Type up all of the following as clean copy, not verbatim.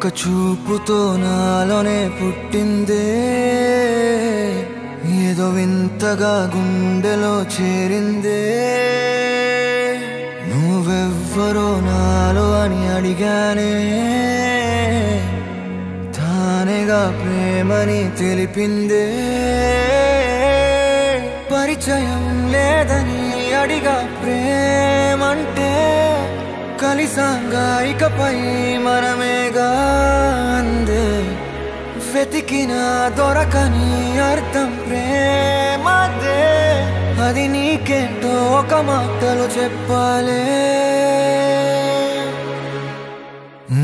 ఒక్క చూపుతో నాలోనే పుట్టిందే ఏదో వింతగా గుండెలో చేరిందే నువ్వెవ్వరో నాలో అని అడిగానే తానేగా ప్రేమని తెలిపిందే పరిచయం లేదని అడిగా ప్రేమంటే కలిసాంగా ఇకపై మనమేగా అందే వెతికిన దొరకని అర్థం ప్రేమదే అది నీకేంటో ఒక మాటలో చెప్పాలే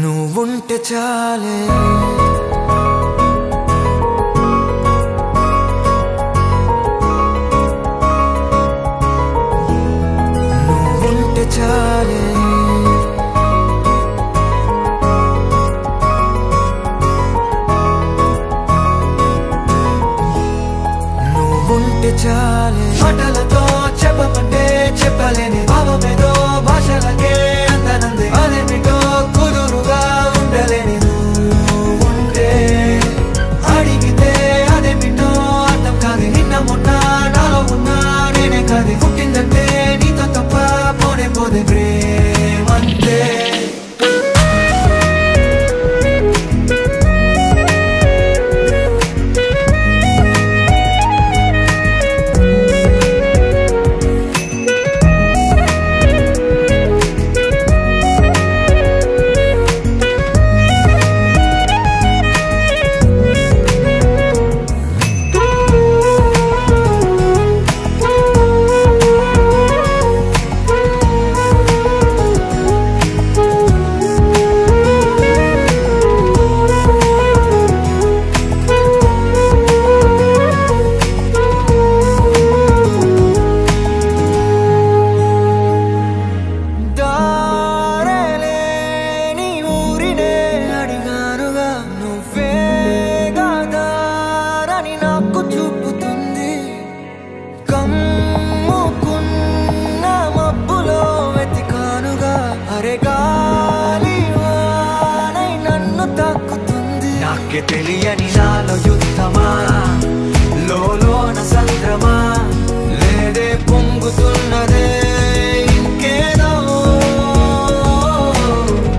నువ్వుంటే చాలే నువ్వుంటే చాలే ఉంటే చాలే మాటలతో చెప్పమంటే చెప్పలేని భావమేదో భాషలకే అందనంది అదేమిటో కుదురుగా ఉండలేని ఉంటే అడిగితే అదేమిటో అర్థం కాదు నిన్న మొన్న నాలో ఉన్నా నేనే కాదు పుట్టిందంటే నీతో తప్ప పోనే పోదే ప్రేమంతే నాకే తెలియని నాలో యుద్ధమా లోన సంద్రమా లేదే పొంగుతున్నదే ఇంకేదో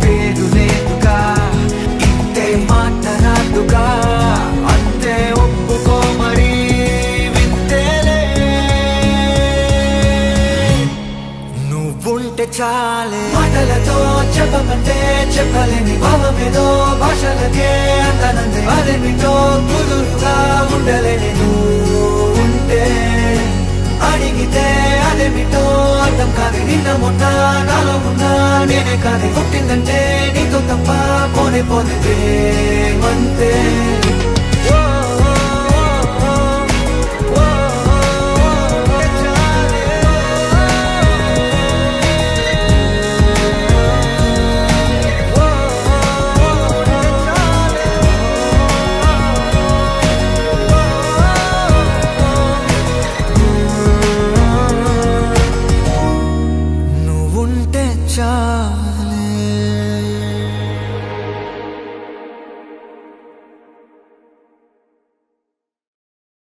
పేరు లేదుగా ఇంతే మాట రాదుగా అంతే ఒప్పుకో మరి వింతేలే నువ్వుంటే చాలే మాటలతో చెప్పమంటే చెప్పలేని భావమేదో భాషలకే అందనందే అదేమిటో కుదురుగా ఉండలేని ఉంటే అడిగితే అదేమిటో అర్థం కాదు నిన్న మొన్న నాలో ఉన్నా నేనే కాదు పుట్టిందంటే నీతో తప్ప పోనే పోతే